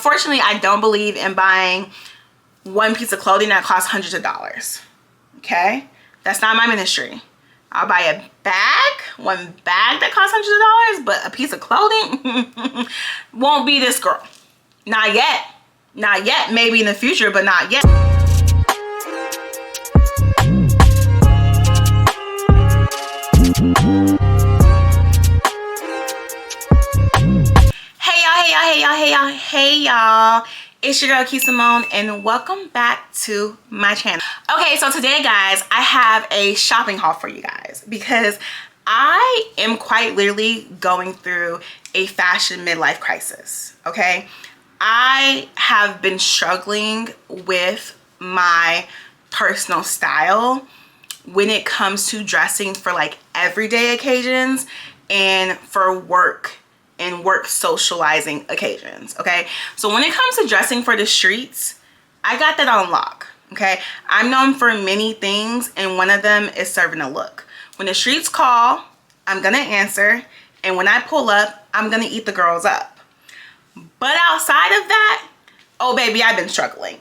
unfortunately, I don't believe in buying one piece of clothing that costs hundreds of dollars. Okay? That's not my ministry. I'll buy a bag, one bag that costs hundreds of dollars, but a piece of clothing won't be this girl. Not yet. Not yet. Maybe in the future, but not yet. Hey y'all, it's your girl Key Simone and welcome back to my channel. Okay, so today guys, I have a shopping haul for you guys because I am quite literally going through a fashion midlife crisis. Okay, I have been struggling with my personal style when it comes to dressing for like everyday occasions and for work and work socializing occasions. Okay, so when it comes to dressing for the streets, I got that on lock. Okay, I'm known for many things and one of them is serving a look. When the streets call, I'm gonna answer, and when I pull up, I'm gonna eat the girls up. But outside of that, oh baby, I've been struggling.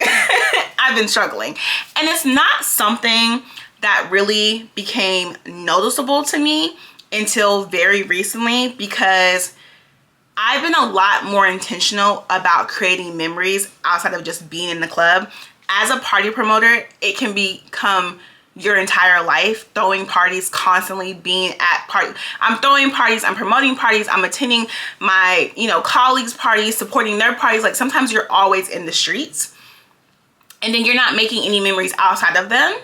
I've been struggling, and it's not something that really became noticeable to me until very recently, because I've been a lot more intentional about creating memories outside of just being in the club. As a party promoter, it can become your entire life, throwing parties, constantly being at parties. I'm throwing parties, I'm promoting parties, I'm attending my, colleagues' parties, supporting their parties. Like sometimes you're always in the streets and then you're not making any memories outside of them.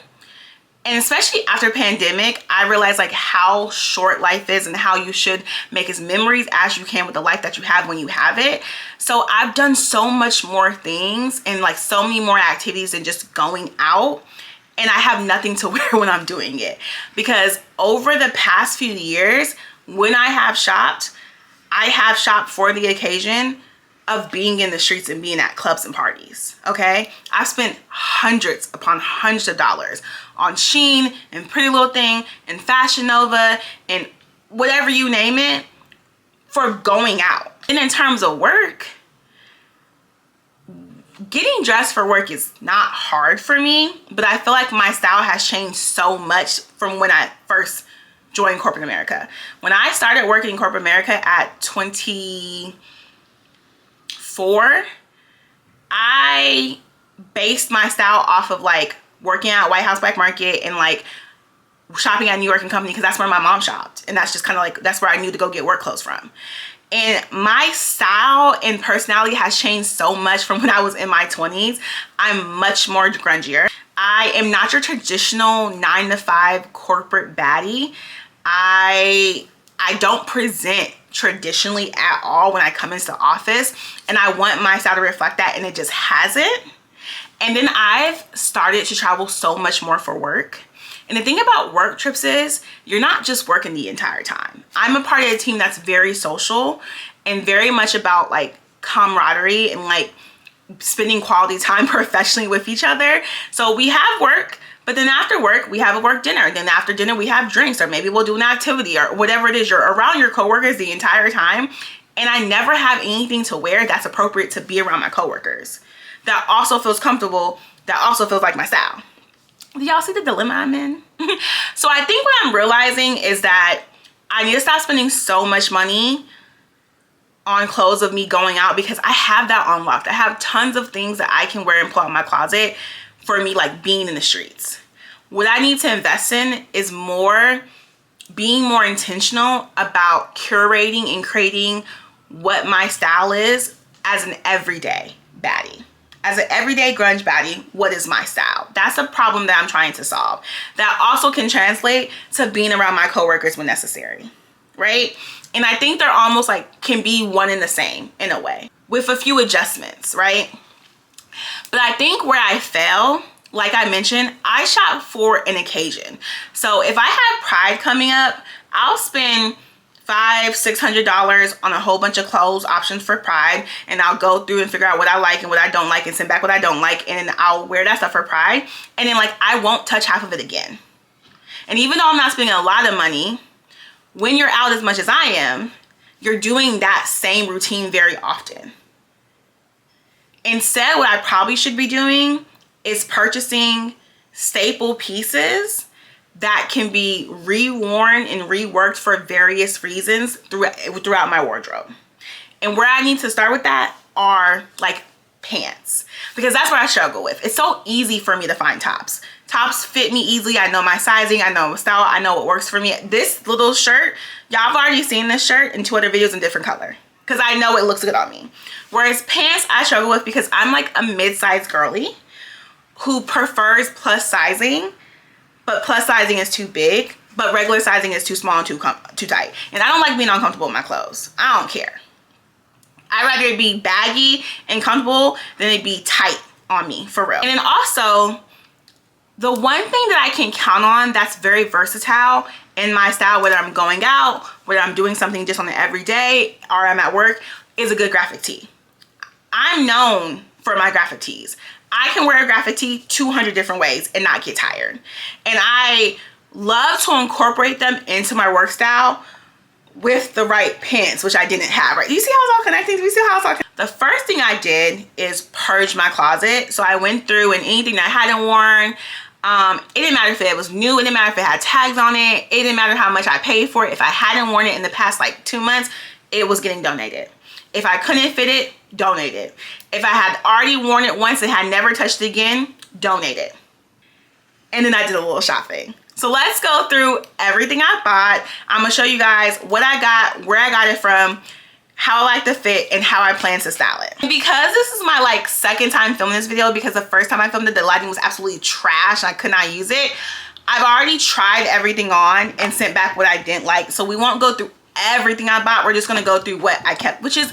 And especially after pandemic, I realized like how short life is and how you should make as memories as you can with the life that you have when you have it. So I've done so much more things and like so many more activities than just going out. And I have nothing to wear when I'm doing it. Because over the past few years, when I have shopped for the occasion of being in the streets and being at clubs and parties. Okay, I've spent hundreds upon hundreds of dollars on Shein and Pretty Little Thing and Fashion Nova and whatever you name it for going out. And in terms of work, getting dressed for work is not hard for me, but I feel like my style has changed so much from when I first joined corporate America. When I started working in corporate America at 24, I based my style off of like working at White House Black Market and like shopping at New York and Company, because that's where my mom shopped, and that's just kind of like that's where I knew to go get work clothes from. And my style and personality has changed so much from when I was in my 20s. I'm much more grungier. I am not your traditional 9-to-5 corporate baddie. I don't present traditionally at all when I come into the office, and I want my style to reflect that, and it just hasn't. And then I've started to travel so much more for work. And the thing about work trips is you're not just working the entire time. I'm a part of a team that's very social and very much about like camaraderie and like spending quality time professionally with each other. So we have work, but then after work, we have a work dinner. Then after dinner, we have drinks, or maybe we'll do an activity or whatever it is. You're around your coworkers the entire time. And I never have anything to wear that's appropriate to be around my coworkers. That also feels comfortable. That also feels like my style. Do y'all see the dilemma I'm in? So I think what I'm realizing is that I need to stop spending so much money on clothes of me going out, because I have that unlocked. I have tons of things that I can wear and pull out of my closet for me like being in the streets. What I need to invest in is being more intentional about curating and creating what my style is as an everyday baddie. As an everyday grunge baddie, what is my style? That's a problem that I'm trying to solve. That also can translate to being around my coworkers when necessary, right? And I think they're almost like can be one and the same in a way, with a few adjustments, right? But I think where I fail, like I mentioned, I shop for an occasion. So if I have Pride coming up, I'll spend $500-$600 on a whole bunch of clothes options for Pride, and I'll go through and figure out what I like and what I don't like and send back what I don't like, and I'll wear that stuff for Pride, and then like I won't touch half of it again. And even though I'm not spending a lot of money, when you're out as much as I am, you're doing that same routine very often. Instead, what I probably should be doing is purchasing staple pieces that can be reworn and reworked for various reasons throughout my wardrobe. And where I need to start with that are like pants, because that's what I struggle with. It's so easy for me to find tops. Tops fit me easily. I know my sizing, I know my style, I know what works for me. This little shirt, y'all have already seen this shirt in 2 other videos in different color, because I know it looks good on me. Whereas pants I struggle with because I'm like a mid-sized girly who prefers plus sizing, but plus sizing is too big, but regular sizing is too small and too tight. And I don't like being uncomfortable with my clothes. I don't care. I'd rather it be baggy and comfortable than it be tight on me, for real. And then also, the one thing that I can count on that's very versatile in my style, whether I'm going out, whether I'm doing something just on the everyday, or I'm at work, is a good graphic tee. I'm known for my graphic tees. I can wear a graphic tee 200 different ways and not get tired. And I love to incorporate them into my work style with the right pants, which I didn't have, right? Do you see how it's all connecting? Do you see how it's all connecting? The first thing I did is purge my closet. So I went through, and anything that I hadn't worn, it didn't matter if it was new, it didn't matter if it had tags on it, it didn't matter how much I paid for it. If I hadn't worn it in the past like 2 months, it was getting donated. If I couldn't fit it, donate it. If I had already worn it once and had never touched it again, donate it. And then I did a little shopping. So let's go through everything I bought. I'm gonna show you guys what I got, where I got it from, how I like the fit, and how I plan to style it. And because this is my like second time filming this video, because the first time I filmed it, the lighting was absolutely trash and I could not use it. I've already tried everything on and sent back what I didn't like. So we won't go through everything I bought. We're just gonna go through what I kept, which is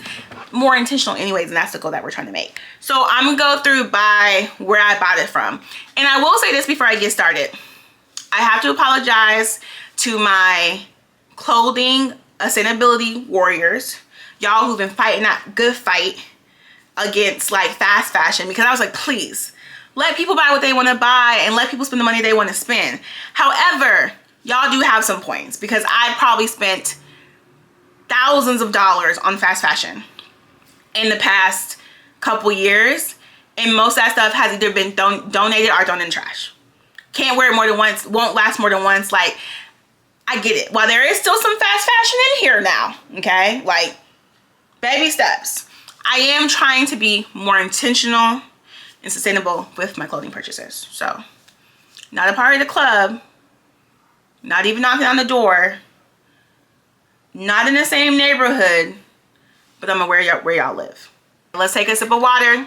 more intentional anyways, and that's the goal that we're trying to make. So I'm gonna go through by where I bought it from. And I will say this before I get started. I have to apologize to my clothing sustainability warriors, y'all who've been fighting that good fight against like fast fashion, because I was like, please let people buy what they want to buy and let people spend the money they want to spend. However, y'all do have some points, because I probably spent thousands of dollars on fast fashion in the past couple years, and most of that stuff has either been donated or thrown in the trash. Can't wear it more than once, won't last more than once. Like, I get it. While there is still some fast fashion in here now, okay? Like, baby steps. I am trying to be more intentional and sustainable with my clothing purchases. So, not a part of the club, not even knocking on the door, not in the same neighborhood, but I'm aware where y'all live. Let's take a sip of water,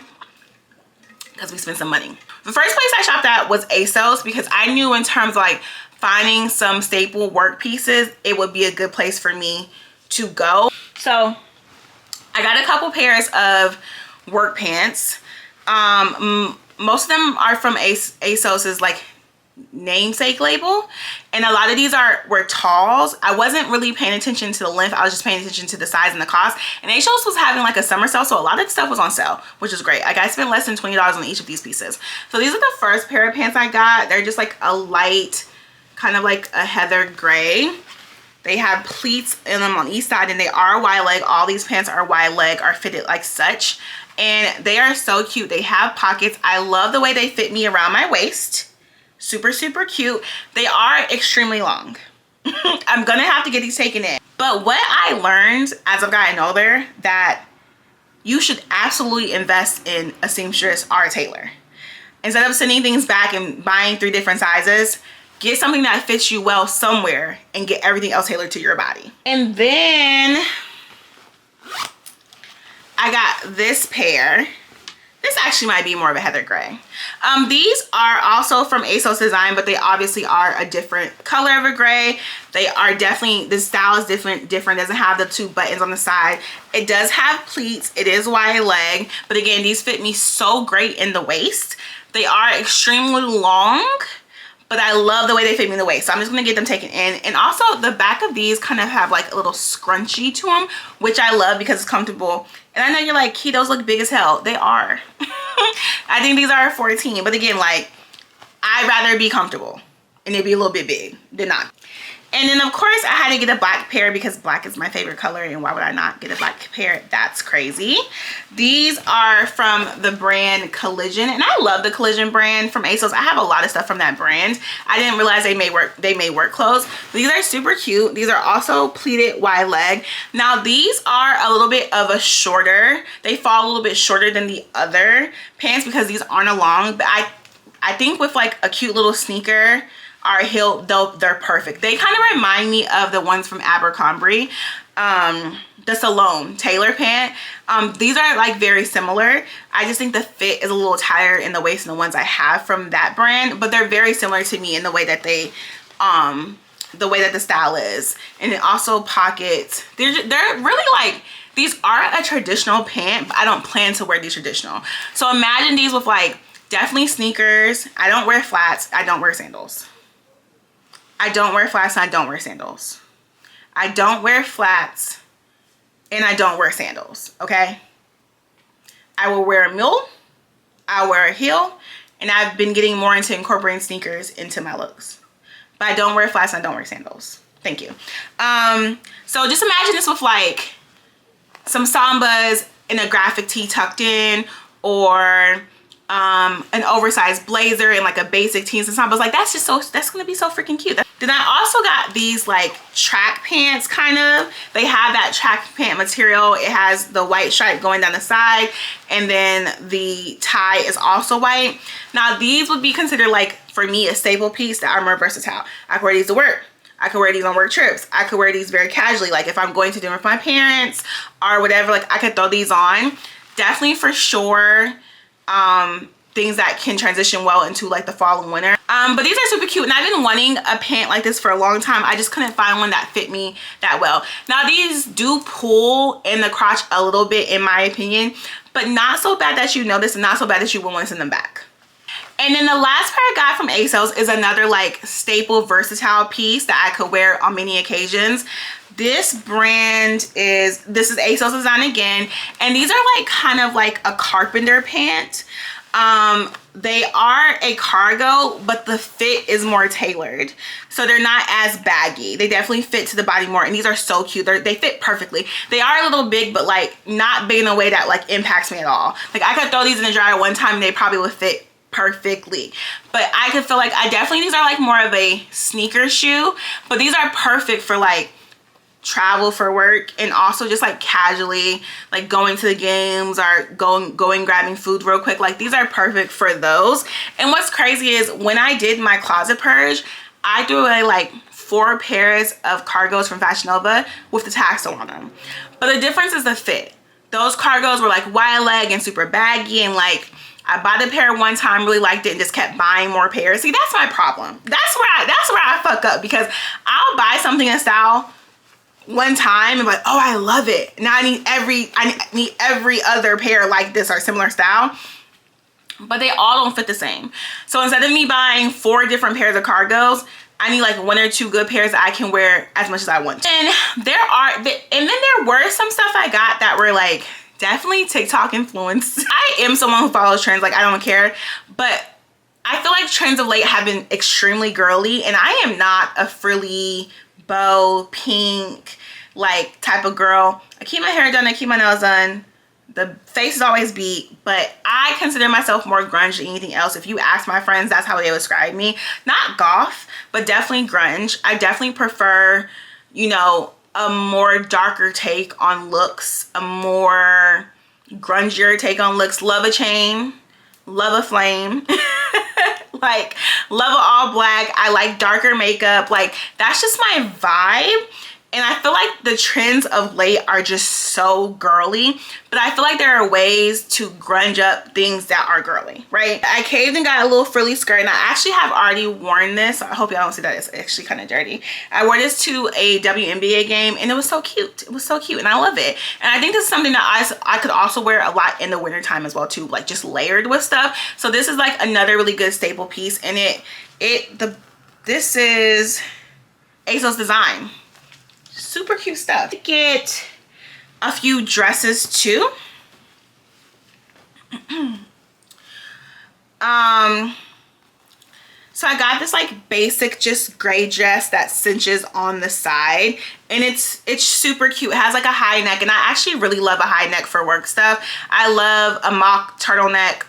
because we spent some money. The first place I shopped at was ASOS, because I knew in terms of like finding some staple work pieces, it would be a good place for me to go. So I got a couple pairs of work pants. Most of them are from ASOS's like namesake label, and a lot of these were talls. I wasn't really paying attention to the length, I was just paying attention to the size and the cost. And ASOS was having like a summer sale, so a lot of stuff was on sale, which is great. Like, I spent less than $20 on each of these pieces. So these are the first pair of pants I got. They're just like a light, kind of like a heather gray. They have pleats in them on each side, and they are wide leg. All these pants are wide leg, are fitted like such, and they are so cute. They have pockets. I love the way they fit me around my waist. Super, super cute. They are extremely long. I'm gonna have to get these taken in. But what I learned as I've gotten older, that you should absolutely invest in a seamstress or a tailor. Instead of sending things back and buying 3 different sizes, get something that fits you well somewhere and get everything else tailored to your body. And then I got this pair. This actually might be more of a heather gray. These are also from ASOS Design, but they obviously are a different color of a gray. They are definitely, the style is different, doesn't have the 2 buttons on the side. It does have pleats, it is wide leg, but again, these fit me so great in the waist. They are extremely long, but I love the way they fit me in the waist. So I'm just gonna get them taken in. And also the back of these kind of have like a little scrunchie to them, which I love because it's comfortable. And I know you're like, Key, those look big as hell. They are. I think these are 14, but again, like, I'd rather be comfortable and it'd be a little bit big than not. And then of course I had to get a black pair because black is my favorite color, and why would I not get a black pair? That's crazy. These are from the brand Collision, and I love the Collision brand from ASOS. I have a lot of stuff from that brand. I didn't realize they made work clothes. These are super cute. These are also pleated wide leg. Now these are a little bit of a shorter, they fall a little bit shorter than the other pants because these aren't a long, but I think with like a cute little sneaker or a heel, they're perfect. They kind of remind me of the ones from Abercrombie, the Salome Taylor pant. These are like very similar. I just think the fit is a little tighter in the waist than the ones I have from that brand, but they're very similar to me in the way that they, the way that the style is. And it also pockets, they're really like, these are a traditional pant, but I don't plan to wear these traditional. So imagine these with like, definitely sneakers. I don't wear flats. I don't wear sandals. I don't wear flats and I don't wear sandals. I don't wear flats and I don't wear sandals, okay? I will wear a mule, I'll wear a heel, and I've been getting more into incorporating sneakers into my looks. But I don't wear flats and I don't wear sandals. Thank you. So just imagine this with like some Sambas and a graphic tee tucked in, or an oversized blazer and like a basic jeans and Sambas. Like that's just so, that's gonna be so freaking cute. Then I also got these like track pants kind of. They have that track pant material. It has the white stripe going down the side, and then the tie is also white. Now these would be considered like, for me, a staple piece that are more versatile. I could wear these to work. I could wear these on work trips. I could wear these very casually, like if I'm going to dinner with my parents or whatever, like I could throw these on. Definitely for sure things that can transition well into like the fall and winter. But these are super cute, and I've been wanting a pant like this for a long time. I just couldn't find one that fit me that well. Now these do pull in the crotch a little bit in my opinion, but not so bad that you notice and not so bad that you won't want to send them back. And then the last pair I got from ASOS is another like staple versatile piece that I could wear on many occasions. This brand is, this is ASOS design again, and these are like kind of like a carpenter pant. They are a cargo, but the fit is more tailored, so they're not as baggy. They definitely fit to the body more, and these are so cute. They fit perfectly. They are a little big, but like not big in a way that like impacts me at all. Like I could throw these in the dryer one time and they probably would fit perfectly, but I could feel like these are like more of a sneaker shoe, but these are perfect for like travel for work, and also just like casually like going to the games or going grabbing food real quick. Like these are perfect for those. And what's crazy is when I did my closet purge, I threw away like 4 pairs of cargos from Fashion Nova with the tag still on them, but the difference is the fit. Those cargos were like wide leg and super baggy, and like I bought a pair one time, really liked it, and just kept buying more pairs. See, that's my problem. That's where I fuck up, because I'll buy something in style one time and be like, oh, I love it. Now I need every other pair like this or similar style, but they all don't fit the same. So instead of me buying 4 different pairs of cargos, I need like 1 or 2 good pairs that I can wear as much as I want. And then there were some stuff I got that were like definitely TikTok influenced. I am someone who follows trends, like I don't care, but I feel like trends of late have been extremely girly, and I am not a frilly bow pink like type of girl. I keep my hair done, I keep my nails done, the face is always beat, but I consider myself more grunge than anything else. If you ask my friends, that's how they describe me. Not goth, but definitely grunge. I definitely prefer, you know, a more darker take on looks, a more grungier take on looks. Love a chain, love a flame. Like love it all black. I like darker makeup. Like that's just my vibe. And I feel like the trends of late are just so girly, but I feel like there are ways to grunge up things that are girly, right? I caved and got a little frilly skirt, and I actually have already worn this. I hope y'all don't see that. It's actually kind of dirty. I wore this to a WNBA game, and it was so cute. It was so cute, and I love it. And I think this is something that I could also wear a lot in the winter time as well too, like just layered with stuff. So this is like another really good staple piece, and this is ASOS design. Super cute stuff. Get a few dresses too. So I got this like basic just gray dress that cinches on the side, and it's super cute. It has like a high neck, and I actually really love a high neck for work stuff. I love a mock turtleneck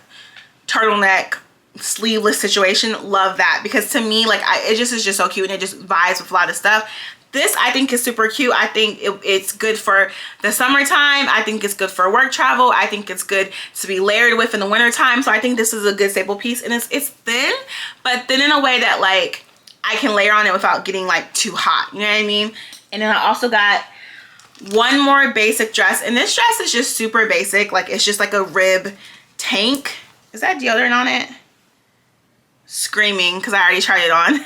sleeveless situation. Love that, because to me, like, it just is just so cute, and it just vibes with a lot of stuff. This I think is super cute. I think it's good for the summertime. I think it's good for work travel. I think it's good to be layered with in the winter time. So I think this is a good staple piece, and it's thin, but thin in a way that like I can layer on it without getting like too hot, you know what I mean? And then I also got one more basic dress, and this dress is just super basic. Like, it's just like a rib tank. Is that deodorant on it? Screaming because I already tried it on.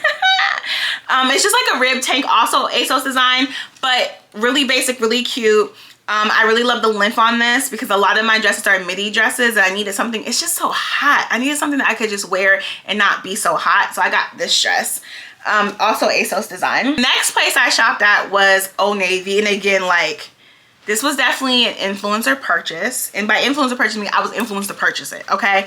It's just like a rib tank, also ASOS design, but really basic, really cute. I really love the length on this because a lot of my dresses are midi dresses, and I needed something. It's just so hot. I needed something that I could just wear and not be so hot, so I got this dress. Also ASOS design. Next place I shopped at was Old Navy, and again, like, this was definitely an influencer purchase, and by influencer purchase I mean I was influenced to purchase it. Okay,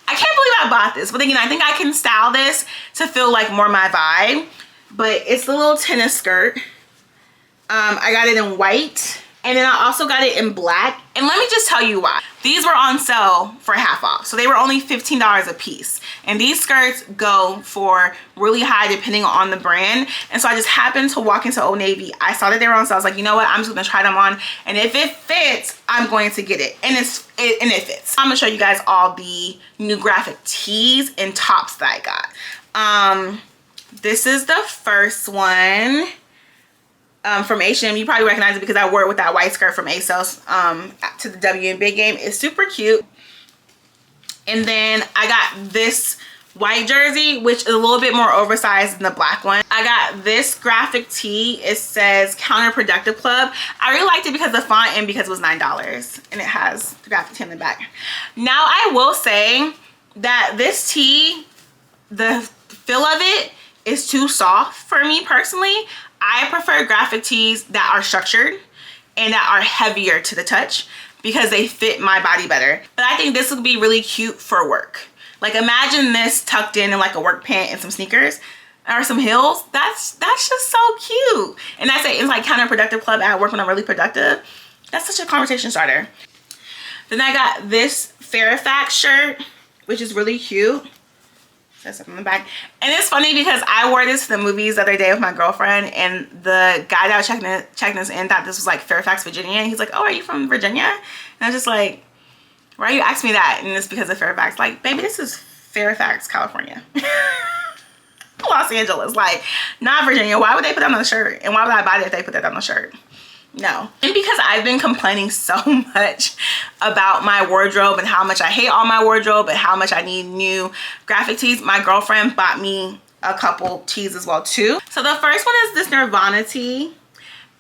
I can't believe I bought this, but again, I think I can style this to feel like more my vibe. But it's the little tennis skirt. I got it in white, and then I also got it in black. And let me just tell you why. These were on sale for half off, so they were only $15 a piece. And these skirts go for really high depending on the brand. And so I just happened to walk into Old Navy. I saw that they were on sale. I was like, you know what? I'm just gonna try them on, and if it fits, I'm going to get it. And it fits. I'm gonna show you guys all the new graphic tees and tops that I got. This is the first one. From H&M. You probably recognize it because I wore it with that white skirt from ASOS to the W and Big Game. It's super cute. And then I got this white jersey, which is a little bit more oversized than the black one. I got this graphic tee. It says Counterproductive Club. I really liked it because of the font and because it was $9, and it has the graphic tee in the back. Now I will say that this tee, the feel of it is too soft for me personally. I prefer graphic tees that are structured and that are heavier to the touch because they fit my body better. But I think this would be really cute for work. Like, imagine this tucked in like a work pant and some sneakers or some heels. That's just so cute. And I say it's like Counterproductive Club at work when I'm really productive. That's such a conversation starter. Then I got this Fairfax shirt, which is really cute. Says something on the back. And it's funny because I wore this to the movies the other day with my girlfriend, and the guy that was checking us in thought this was like Fairfax, Virginia. And he's like, oh, are you from Virginia? And I was just like, why are you asking me that? And it's because of Fairfax. Like, baby, this is Fairfax, California. Los Angeles. Like, not Virginia. Why would they put that on the shirt? And why would I buy it if they put that on the shirt? No. And because I've been complaining so much about my wardrobe and how much I hate all my wardrobe and how much I need new graphic tees, my girlfriend bought me a couple tees as well too. So the first one is this Nirvana tee,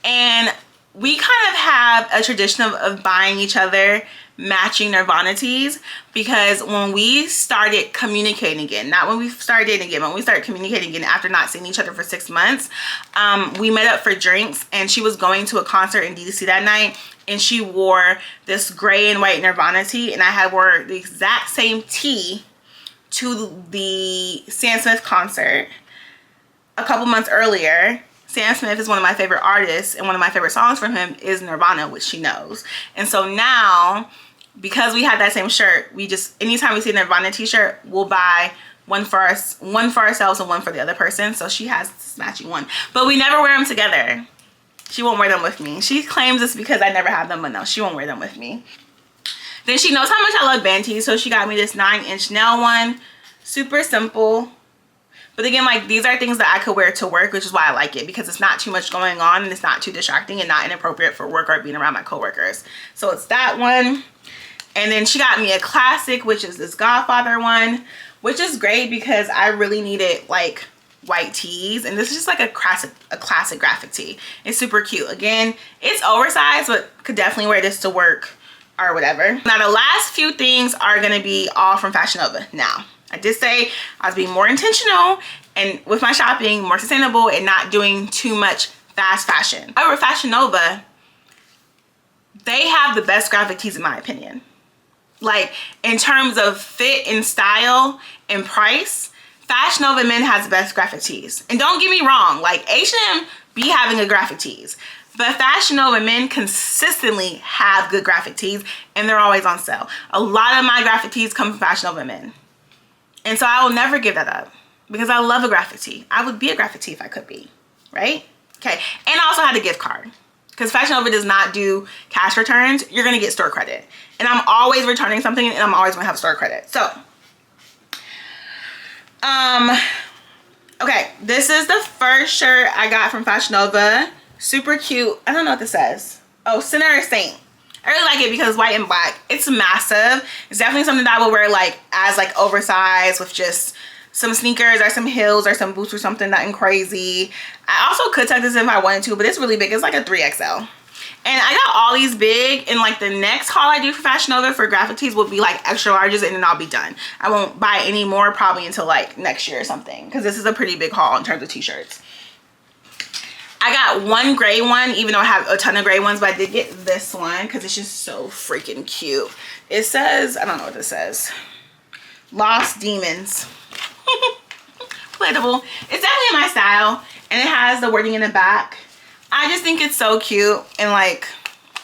and we kind of have a tradition of buying each other matching Nirvana tees, because when we started communicating again, not when we started dating again, when we started communicating again after not seeing each other for 6 months, we met up for drinks, and she was going to a concert in DC that night, and she wore this gray and white Nirvana tee, and I had wore the exact same tee to the Sam Smith concert a couple months earlier. Sam Smith is one of my favorite artists, and one of my favorite songs from him is Nirvana, which she knows. And so now, because we had that same shirt, we just, anytime we see a Nirvana t-shirt, we'll buy one for ourselves and one for the other person. So she has this matching one, but we never wear them together. She won't wear them with me. She claims it's because I never have them, but no, she won't wear them with me. Then she knows how much I love band tees, so she got me this 9-inch nail one. Super simple. But again, like, these are things that I could wear to work, which is why I like it, because it's not too much going on and it's not too distracting and not inappropriate for work or being around my coworkers. So it's that one. And then she got me a classic, which is this Godfather one, which is great because I really needed like white tees, and this is just like a classic graphic tee. It's super cute. Again, it's oversized, but could definitely wear this to work or whatever. Now the last few things are gonna be all from Fashion Nova. Now, I did say I was being more intentional and with my shopping, more sustainable, and not doing too much fast fashion. However, Fashion Nova, they have the best graphic tees in my opinion. Like, in terms of fit and style and price, Fashion Nova Men has the best graphic tees. And don't get me wrong, like H&M be having good graphic tees. But Fashion Nova Men consistently have good graphic tees, and they're always on sale. A lot of my graphic tees come from Fashion Nova Men. And so I will never give that up because I love a graphic tee. I would be a graphic tee if I could be, right? Okay, and I also had a gift card because Fashion Nova does not do cash returns. You're gonna get store credit. And I'm always returning something, and I'm always gonna have store credit. So, okay, this is the first shirt I got from Fashion Nova. Super cute. I don't know what this says. Oh, Sinner Saint. I really like it because it's white and black. It's massive. It's definitely something that I would wear like as like oversized with just some sneakers or some heels or some boots or something, nothing crazy. I also could tuck this if I wanted to, but it's really big. It's like a 3XL. And I got all these big, and like the next haul I do for Fashion Nova for graphic tees will be like extra larges, and then I'll be done. I won't buy any more probably until like next year or something, because this is a pretty big haul in terms of t-shirts. I got one gray one, even though I have a ton of gray ones, but I did get this one because it's just so freaking cute. It says, I don't know what this says. Lost Demons. Relatable. It's definitely my style, and it has the wording in the back. I just think it's so cute, and like,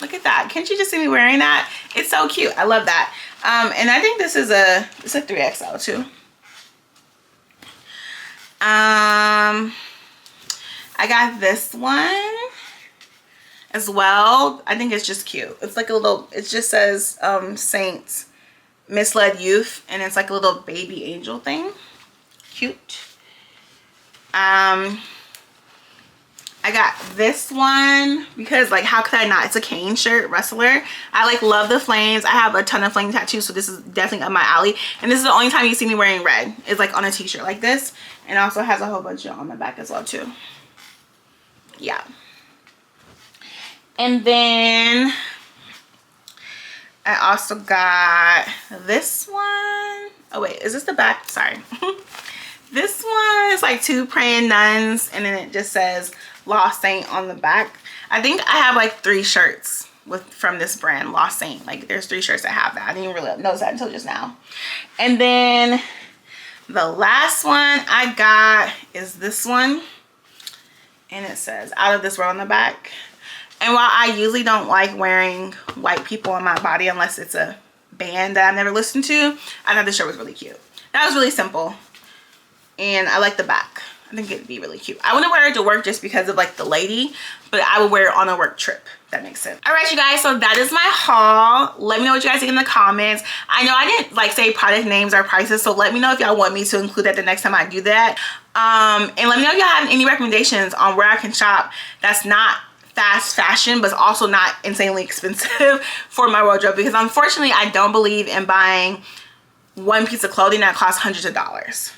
look at that. Can't you just see me wearing that? It's so cute. I love that. And I think this is it's a 3XL too. I got this one as well. I think it's just cute. It's like a little, it just says Saints Misled Youth, and it's like a little baby angel thing. Cute. I got this one because like how could I not? It's a Kane shirt, wrestler. I like love the flames. I have a ton of flame tattoos, so this is definitely up my alley. And this is the only time you see me wearing red. It's like on a t-shirt like this, and also has a whole bunch of on the back as well too. Yeah. And then I also got this one. Oh wait, is this the back? Sorry. This one is like two praying nuns, and then it just says Lost Saint on the back. I think I have like 3 shirts from this brand, Lost Saint. Like there's 3 shirts that have that. I didn't even really notice that until just now. And then the last one I got is this one, and it says Out of This World on the back. And while I usually don't like wearing white people on my body unless it's a band that I've never listened to, I thought this shirt was really cute. That was really simple, and I like the back. I think it'd be really cute. I wouldn't wear it to work just because of like the lady, but I would wear it on a work trip. That makes sense. All right, you guys, so that is my haul. Let me know what you guys think in the comments. I know I didn't like say product names or prices, so let me know if y'all want me to include that the next time I do that. And let me know if y'all have any recommendations on where I can shop that's not fast fashion, but also not insanely expensive for my wardrobe, because unfortunately I don't believe in buying one piece of clothing that costs hundreds of dollars.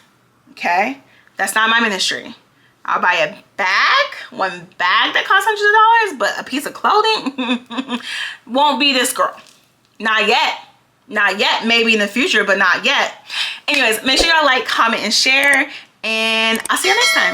Okay, that's not my ministry. I'll buy a bag, one bag that costs hundreds of dollars, but a piece of clothing won't be this girl. Not yet. Not yet. Maybe in the future, but not yet. Anyways, make sure y'all like, comment, and share, and I'll see you next time.